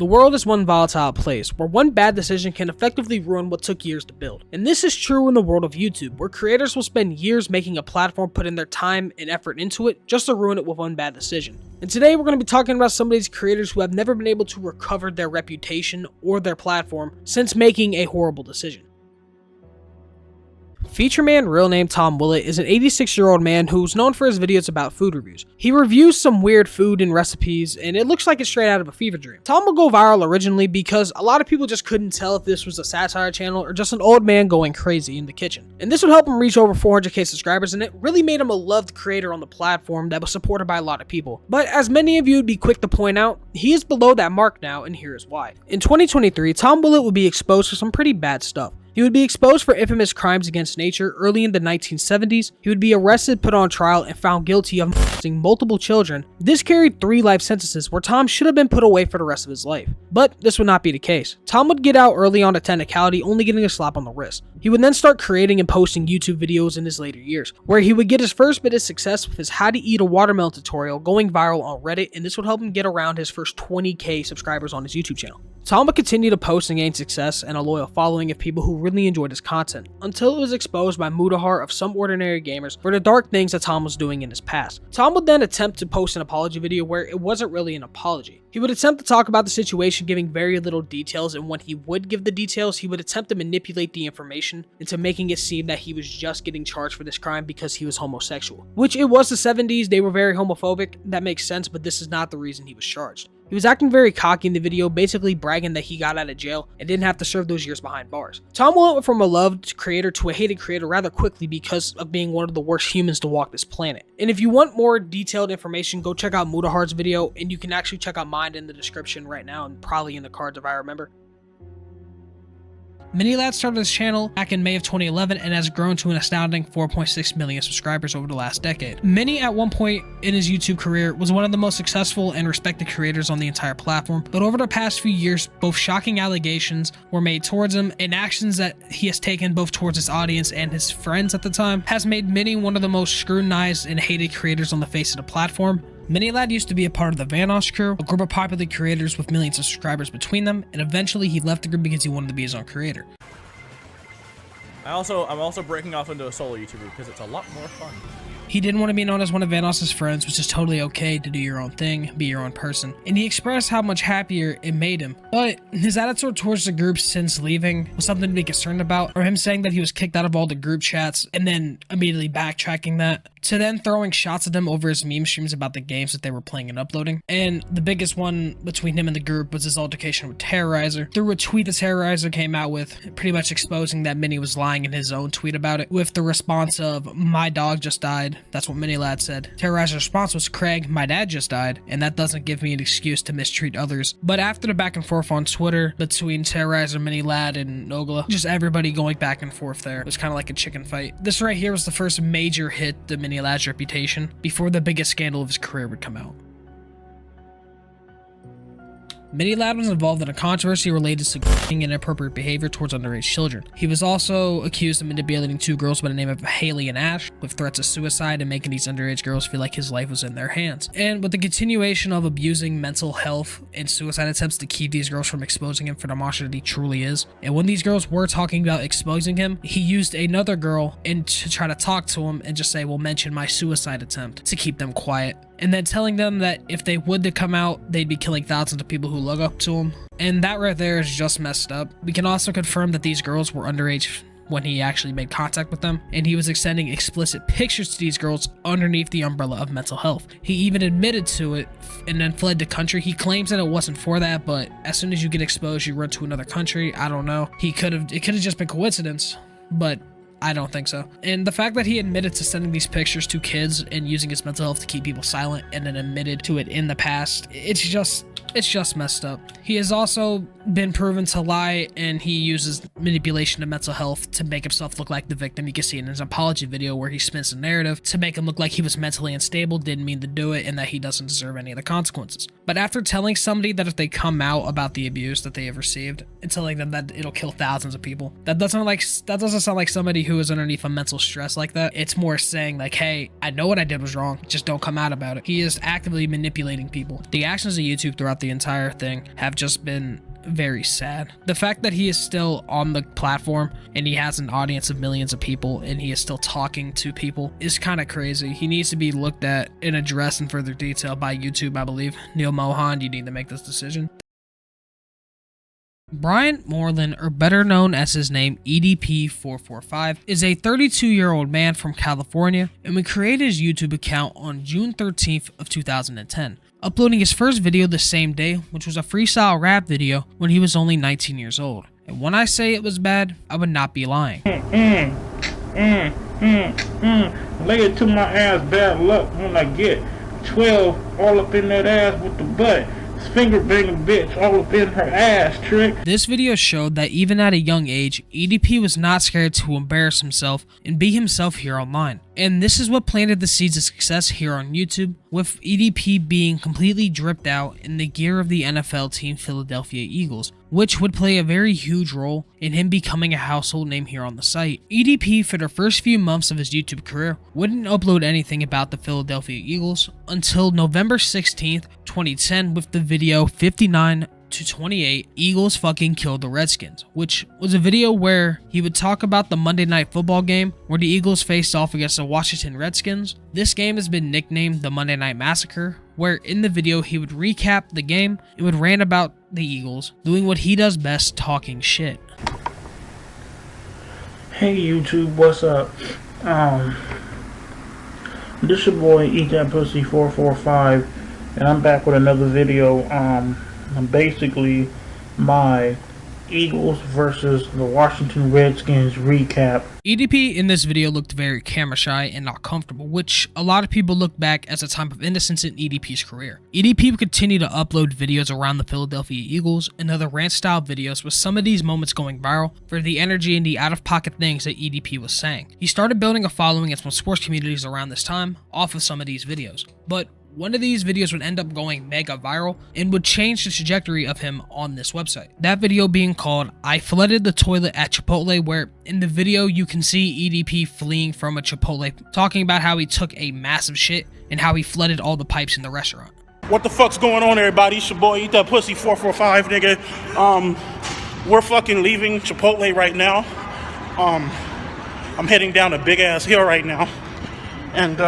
The world is one volatile place, where one bad decision can effectively ruin what took years to build. And this is true in the world of YouTube, where creators will spend years making a platform, putting their time and effort into it, just to ruin it with one bad decision. And today we're going to be talking about some of these creators who have never been able to recover their reputation or their platform since making a horrible decision. Feature Man, real name Tom Willett, is an 86-year-old man who's known for his videos about food reviews. He reviews some weird food and recipes, and it looks like it's straight out of a fever dream. Tom would go viral originally because a lot of people just couldn't tell if this was a satire channel or just an old man going crazy in the kitchen. And this would help him reach over 400k subscribers, and it really made him a loved creator on the platform that was supported by a lot of people. But as many of you would be quick to point out, he is below that mark now, and here is why. In 2023, Tom Willett would be exposed for some pretty bad stuff. He would be exposed for infamous crimes against nature early in the 1970s. He would be arrested, put on trial, and found guilty of molesting multiple children. This carried 3 life sentences where Tom should have been put away for the rest of his life. But this would not be the case. Tom would get out early on a technicality, only getting a slap on the wrist. He would then start creating and posting YouTube videos in his later years, where he would get his first bit of success with his how to eat a watermelon tutorial going viral on Reddit, and this would help him get around his first 20k subscribers on his YouTube channel. Tom would continue to post and gain success and a loyal following of people who really enjoyed his content, until it was exposed by Mudahar of Some Ordinary Gamers for the dark things that Tom was doing in his past. Tom would then attempt to post an apology video where it wasn't really an apology. He would attempt to talk about the situation, giving very little details, and when he would give the details, he would attempt to manipulate the information into making it seem that he was just getting charged for this crime because he was homosexual. Which it was the 70s, they were very homophobic, that makes sense, but this is not the reason he was charged. He was acting very cocky in the video, basically bragging that he got out of jail and didn't have to serve those years behind bars. Tom went from a loved creator to a hated creator rather quickly because of being one of the worst humans to walk this planet. And if you want more detailed information, go check out Mudahar's video, and you can actually check out mine in the description right now and probably in the cards if I remember. MiniLad started his channel back in May of 2011 and has grown to an astounding 4.6 million subscribers over the last decade. Mini at one point in his YouTube career was one of the most successful and respected creators on the entire platform, but over the past few years, both shocking allegations were made towards him and actions that he has taken both towards his audience and his friends at the time has made Mini one of the most scrutinized and hated creators on the face of the platform. MiniLad used to be a part of the Vanoss crew, a group of popular creators with millions of subscribers between them, and eventually he left the group because he wanted to be his own creator. I'm also breaking off into a solo YouTuber because it's a lot more fun. He didn't want to be known as one of Vanoss's friends, which is totally okay to do your own thing, be your own person, and he expressed how much happier it made him. But his attitude towards the group since leaving was something to be concerned about, or him saying that he was kicked out of all the group chats and then immediately backtracking that, to then throwing shots at them over his meme streams about the games that they were playing and uploading. And the biggest one between him and the group was his altercation with Terrorizer. Through a tweet that Terrorizer came out with, pretty much exposing that Mini was lying in his own tweet about it, with the response of, "My dog just died." That's what MiniLad said. Terrorizer's response was, "Craig, my dad just died, and that doesn't give me an excuse to mistreat others." But after the back and forth on Twitter between Terrorizer, MiniLad, and Nogla, just everybody going back and forth there, it was kind of like a chicken fight. This right here was the first major hit to MiniLad's reputation before the biggest scandal of his career would come out. MiniLad was involved in a controversy related to inappropriate behavior towards underage children. He was also accused of manipulating 2 girls by the name of Haley and Ash, with threats of suicide and making these underage girls feel like his life was in their hands. And with the continuation of abusing mental health and suicide attempts to keep these girls from exposing him for the monster that he truly is. And when these girls were talking about exposing him, he used another girl to try to talk to him and just say, "Well, mention my suicide attempt," to keep them quiet. And then telling them that if they would to come out, they'd be killing thousands of people who look up to him. And that right there is just messed up. We can also confirm that these girls were underage when he actually made contact with them, and he was extending explicit pictures to these girls underneath the umbrella of mental health. He even admitted to it and then fled the country. He claims that it wasn't for that, but as soon as you get exposed, you run to another country. I don't know. It could have just been coincidence, but I don't think so. And the fact that he admitted to sending these pictures to kids and using his mental health to keep people silent and then admitted to it in the past, it's just messed up. He has also been proven to lie, and he uses manipulation of mental health to make himself look like the victim. You can see in his apology video where he spins the narrative to make him look like he was mentally unstable, didn't mean to do it, and that he doesn't deserve any of the consequences. But after telling somebody that if they come out about the abuse that they have received and telling them that it'll kill thousands of people, that doesn't sound like somebody who is underneath a mental stress like that. It's more saying like, hey, I know what I did was wrong, just don't come out about it. He is actively manipulating people. The actions of YouTube throughout throughout the entire thing have just been very sad. The fact that he is still on the platform and he has an audience of millions of people and he is still talking to people is kind of crazy. He needs to be looked at and addressed in further detail by YouTube, I believe. Neil Mohan, you need to make this decision. Bryant Moreland, or better known as his name EDP445, is a 32-year-old man from California and would create his YouTube account on June 13th of 2010, uploading his first video the same day, which was a freestyle rap video when he was only 19 years old. And when I say it was bad, I would not be lying. Lay it to my ass, bad luck when I get 12 all up in that ass with the butt. Finger banging bitch all up in her ass, trick. This video showed that even at a young age, EDP was not scared to embarrass himself and be himself here online. And this is what planted the seeds of success here on YouTube, with EDP being completely dripped out in the gear of the NFL team Philadelphia Eagles, which would play a very huge role in him becoming a household name here on the site. EDP, for the first few months of his YouTube career, wouldn't upload anything about the Philadelphia Eagles until November 16th, 2010 with the video 59-28 Eagles fucking killed the Redskins, which was a video where he would talk about the Monday Night Football game where the Eagles faced off against the Washington Redskins. This game has been nicknamed the Monday Night Massacre, where in the video he would recap the game and would rant about the Eagles, doing what he does best, talking shit. Hey YouTube, what's up? This your boy Eat That Pussy 445, and I'm back with another video. Basically my Eagles versus the Washington Redskins recap. EDP in this video looked very camera shy and not comfortable, which a lot of people look back as a time of innocence in EDP's career. EDP would continue to upload videos around the Philadelphia Eagles and other rant style videos, with some of these moments going viral for the energy and the out-of-pocket things that EDP was saying. He started building a following in some sports communities around this time off of some of these videos, but one of these videos would end up going mega viral and would change the trajectory of him on this website. That video being called I Flooded the Toilet at Chipotle, where in the video you can see EDP fleeing from a Chipotle, talking about how he took a massive shit and how he flooded all the pipes in the restaurant. What the fuck's going on, everybody? It's your boy Eat That Pussy 445, nigga. We're fucking leaving Chipotle right now. I'm heading down a big ass hill right now. And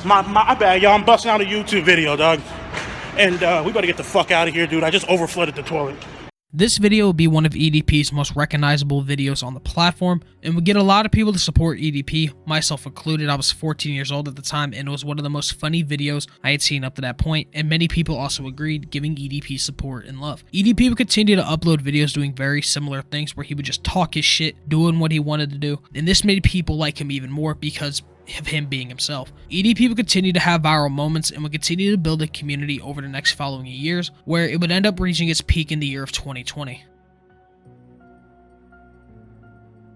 my bad, y'all. I'm busting out a YouTube video, dog. And we better get the fuck out of here, dude. I just overflooded the toilet. This video will be one of EDP's most recognizable videos on the platform and would get a lot of people to support EDP, myself included. I was 14 years old at the time and it was one of the most funny videos I had seen up to that point, and many people also agreed, giving EDP support and love. EDP would continue to upload videos doing very similar things where he would just talk his shit, doing what he wanted to do, and this made people like him even more because of him being himself. EDP would continue to have viral moments and would continue to build a community over the next following years, where it would end up reaching its peak in the year of 2020.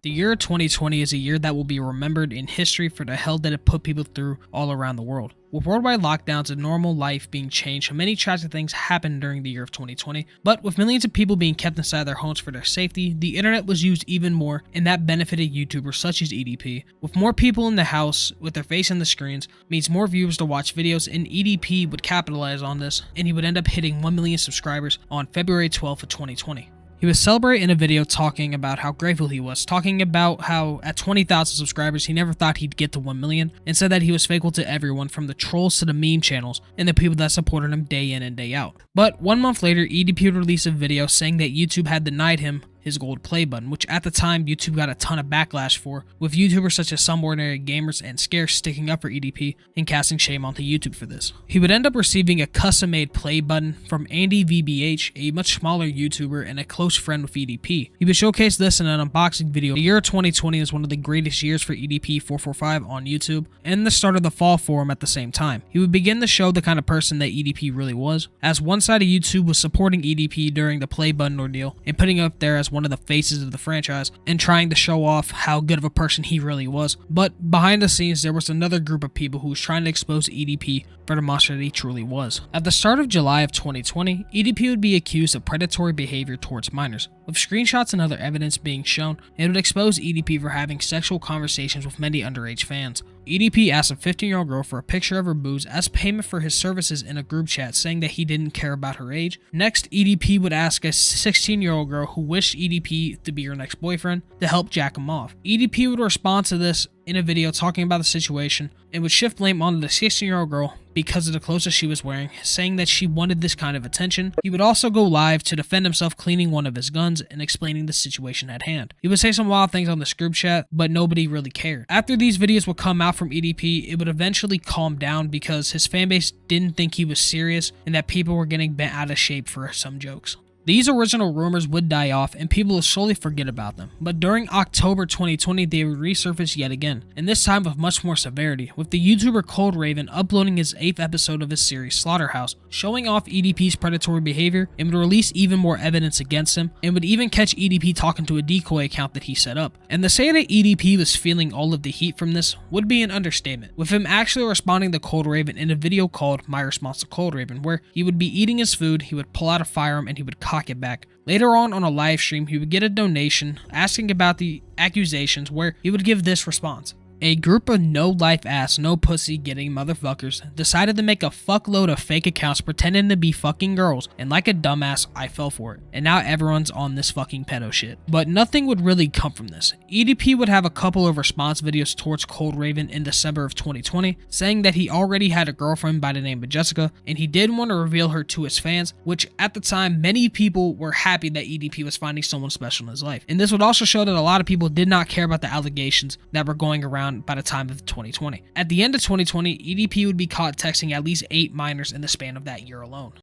The year 2020 is a year that will be remembered in history for the hell that it put people through all around the world. With worldwide lockdowns and normal life being changed, many tragic things happened during the year of 2020, but with millions of people being kept inside their homes for their safety, the internet was used even more, and that benefited YouTubers such as EDP. With more people in the house with their face on the screens, means more viewers to watch videos, and EDP would capitalize on this, and he would end up hitting 1 million subscribers on February 12th of 2020. He was celebrating in a video talking about how grateful he was, talking about how at 20,000 subscribers he never thought he'd get to 1 million, and said that he was faithful to everyone from the trolls to the meme channels and the people that supported him day in and day out. But 1 month later, EDP would release a video saying that YouTube had denied him his gold play button, which at the time YouTube got a ton of backlash for, with YouTubers such as Some Ordinary Gamers and Scarce sticking up for EDP and casting shame onto YouTube for this. He would end up receiving a custom-made play button from Andy VBH, a much smaller YouTuber and a close friend with EDP. He would showcase this in an unboxing video. The year 2020 is one of the greatest years for EDP445 on YouTube, and the start of the fall for him at the same time. He would begin to show the kind of person that EDP really was, as one side of YouTube was supporting EDP during the play button ordeal and putting up there as one of the faces of the franchise and trying to show off how good of a person he really was. But behind the scenes, there was another group of people who was trying to expose EDP for the monster that he truly was. At the start of July of 2020, EDP would be accused of predatory behavior towards minors, with screenshots and other evidence being shown, and would expose EDP for having sexual conversations with many underage fans. EDP asked a 15-year-old girl for a picture of her boobs as payment for his services in a group chat, saying that he didn't care about her age. Next, EDP would ask a 16-year-old girl who wished EDP to be her next boyfriend to help jack him off. EDP would respond to this in a video talking about the situation and would shift blame onto the 16-year-old girl because of the clothes that she was wearing, saying that she wanted this kind of attention. He would also go live to defend himself cleaning one of his guns and explaining the situation at hand. He would say some wild things on this group chat, but nobody really cared. After these videos would come out from EDP, it would eventually calm down because his fanbase didn't think he was serious and that people were getting bent out of shape for some jokes. These original rumors would die off and people would slowly forget about them, but during October 2020 they would resurface yet again, and this time with much more severity, with the YouTuber Cold Raven uploading his 8th episode of his series Slaughterhouse, showing off EDP's predatory behavior and would release even more evidence against him, and would even catch EDP talking to a decoy account that he set up. And to say that EDP was feeling all of the heat from this would be an understatement, with him actually responding to Cold Raven in a video called My Response to Cold Raven, where he would be eating his food, he would pull out a firearm, and he would cock it back. Later on a live stream, he would get a donation asking about the accusations, where he would give this response. A group of no-life ass, no-pussy-getting motherfuckers decided to make a fuckload of fake accounts pretending to be fucking girls, and like a dumbass, I fell for it. And now everyone's on this fucking pedo shit. But nothing would really come from this. EDP would have a couple of response videos towards Cold Raven in December of 2020, saying that he already had a girlfriend by the name of Jessica, and he did want to reveal her to his fans, which at the time, many people were happy that EDP was finding someone special in his life. And this would also show that a lot of people did not care about the allegations that were going around by the time of 2020. At the end of 2020, EDP would be caught texting at least 8 minors in the span of that year alone.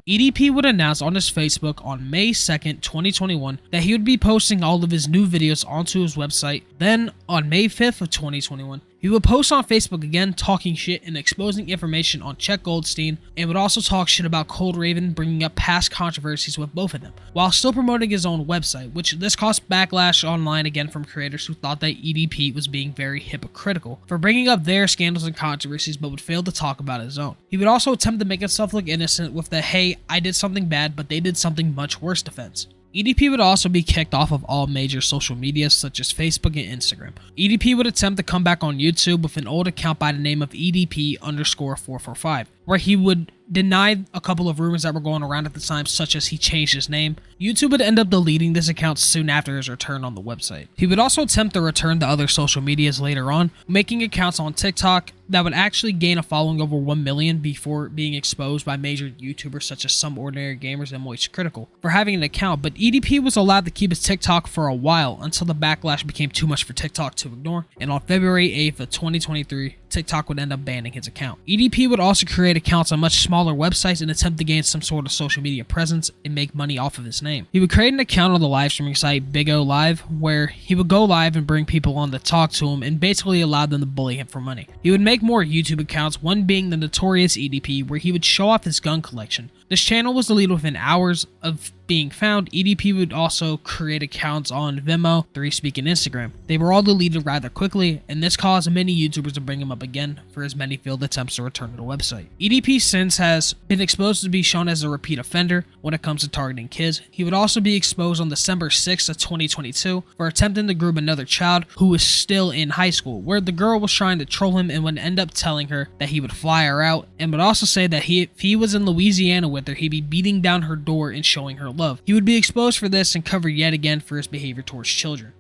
EDP would announce on his Facebook on May 2nd, 2021 that he would be posting all of his new videos onto his website. Then, on May 5th of 2021, he would post on Facebook again talking shit and exposing information on Chet Goldstein, and would also talk shit about Cold Raven, bringing up past controversies with both of them, while still promoting his own website, which this caused backlash online again from creators who thought that EDP was being very hypocritical for bringing up their scandals and controversies but would fail to talk about his own. He would also attempt to make himself look innocent with the "hey, I did something bad but they did something much worse" defense. EDP would also be kicked off of all major social media such as Facebook and Instagram. EDP would attempt to come back on YouTube with an old account by the name of EDP_445, where he would deny a couple of rumors that were going around at the time, such as he changed his name. YouTube would end up deleting this account soon after his return on the website. He would also attempt to return to other social medias later on, making accounts on TikTok that would actually gain a following over 1 million before being exposed by major YouTubers such as Some Ordinary Gamers and Moist Critical for having an account, but EDP was allowed to keep his TikTok for a while until the backlash became too much for TikTok to ignore, and on February 8th of 2023, TikTok would end up banning his account. EDP would also create accounts on much smaller websites and attempt to gain some sort of social media presence and make money off of his name. He would create an account on the live streaming site Big O Live, where he would go live and bring people on to talk to him and basically allow them to bully him for money. He would make more YouTube accounts, one being the Notorious EDP, where he would show off his gun collection. This channel was deleted within hours of being found. EDP would also create accounts on Vimeo, 3Speak, and Instagram. They were all deleted rather quickly, and this caused many YouTubers to bring him up again for his many failed attempts to return to the website. EDP since has been exposed to be shown as a repeat offender when it comes to targeting kids. He would also be exposed on December 6th of 2022 for attempting to groom another child who was still in high school, where the girl was trying to troll him and would end up telling her that he would fly her out, and would also say that if he was in Louisiana with her, he'd be beating down her door and showing her love. He would be exposed for this and covered yet again for his behavior towards children.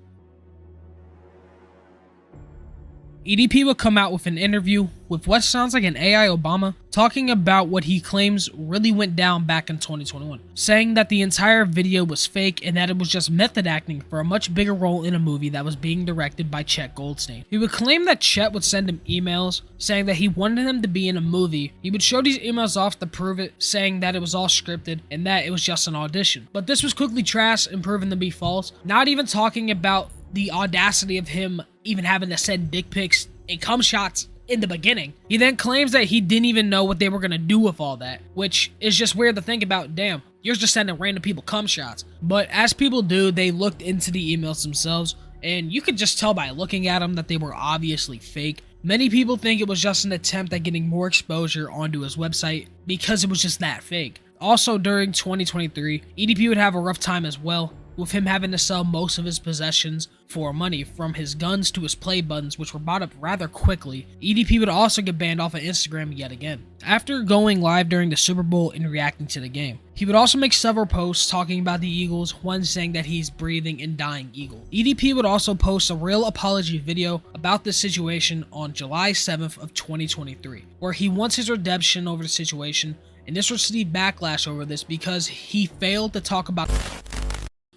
EDP would come out with an interview with what sounds like an AI Obama, talking about what he claims really went down back in 2021, saying that the entire video was fake and that it was just method acting for a much bigger role in a movie that was being directed by Chet Goldstein. He would claim that Chet would send him emails saying that he wanted him to be in a movie. He would show these emails off to prove it, saying that it was all scripted and that it was just an audition. But this was quickly trashed and proven to be false, not even talking about the audacity of him even having to send dick pics and cum shots in the beginning. He then claims that he didn't even know what they were going to do with all that, which is just weird to think about. Damn, you're just sending random people cum shots. But as people do, they looked into the emails themselves, and you could just tell by looking at them that they were obviously fake. Many people think it was just an attempt at getting more exposure onto his website because it was just that fake. Also, during 2023, EDP would have a rough time as well, with him having to sell most of his possessions for money, from his guns to his play buttons, which were bought up rather quickly. EDP would also get banned off of Instagram yet again, after going live during the Super Bowl and reacting to the game. He would also make several posts talking about the Eagles, one saying that he's breathing and dying eagle. EDP would also post a real apology video about this situation on July 7th of 2023, where he wants his redemption over the situation, and this received backlash over this because he failed to talk about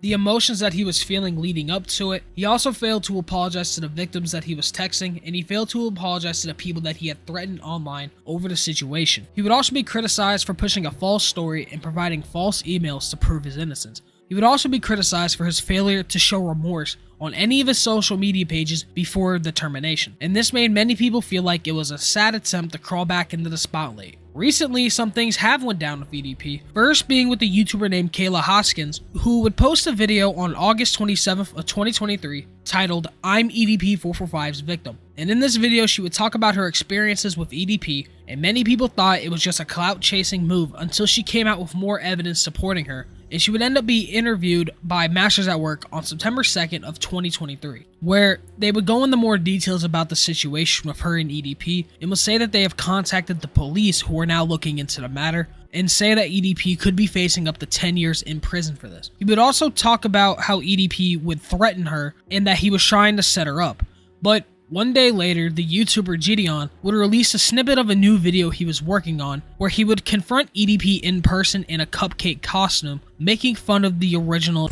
the emotions that he was feeling leading up to it. He also failed to apologize to the victims that he was texting, and he failed to apologize to the people that he had threatened online over the situation. He would also be criticized for pushing a false story and providing false emails to prove his innocence. He would also be criticized for his failure to show remorse on any of his social media pages before the termination, and this made many people feel like it was a sad attempt to crawl back into the spotlight. Recently, some things have went down with EDP, first being with the YouTuber named Kayla Hoskins, who would post a video on August 27th of 2023 titled "I'm EDP 445's victim." And in this video, she would talk about her experiences with EDP, and many people thought it was just a clout chasing move until she came out with more evidence supporting her, and she would end up being interviewed by Masters at Work on September 2nd of 2023, where they would go into more details about the situation with her and EDP, and would say that they have contacted the police, who are now looking into the matter, and say that EDP could be facing up to 10 years in prison for this. He would also talk about how EDP would threaten her and that he was trying to set her up, but one day later, the YouTuber Gideon would release a snippet of a new video he was working on, where he would confront EDP in person in a cupcake costume, making fun of the original,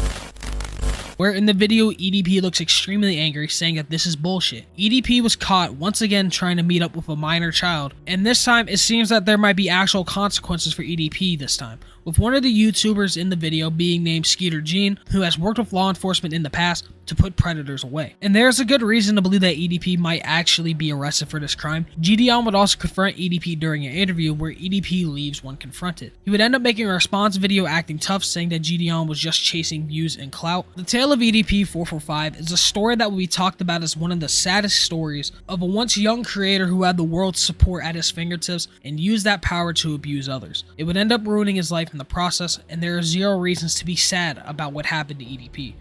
where in the video EDP looks extremely angry, saying that this is bullshit. EDP was caught once again trying to meet up with a minor child, and this time it seems that there might be actual consequences for EDP this time, with one of the YouTubers in the video being named Skeeter Jean, who has worked with law enforcement in the past to put predators away. And there's a good reason to believe that EDP might actually be arrested for this crime. Gideon would also confront EDP during an interview where EDP leaves when confronted. He would end up making a response video acting tough, saying that Gideon was just chasing views and clout. The tale of EDP 445 is a story that will be talked about as one of the saddest stories of a once young creator who had the world's support at his fingertips and used that power to abuse others. It would end up ruining his life in the process, and there are zero reasons to be sad about what happened to EDP.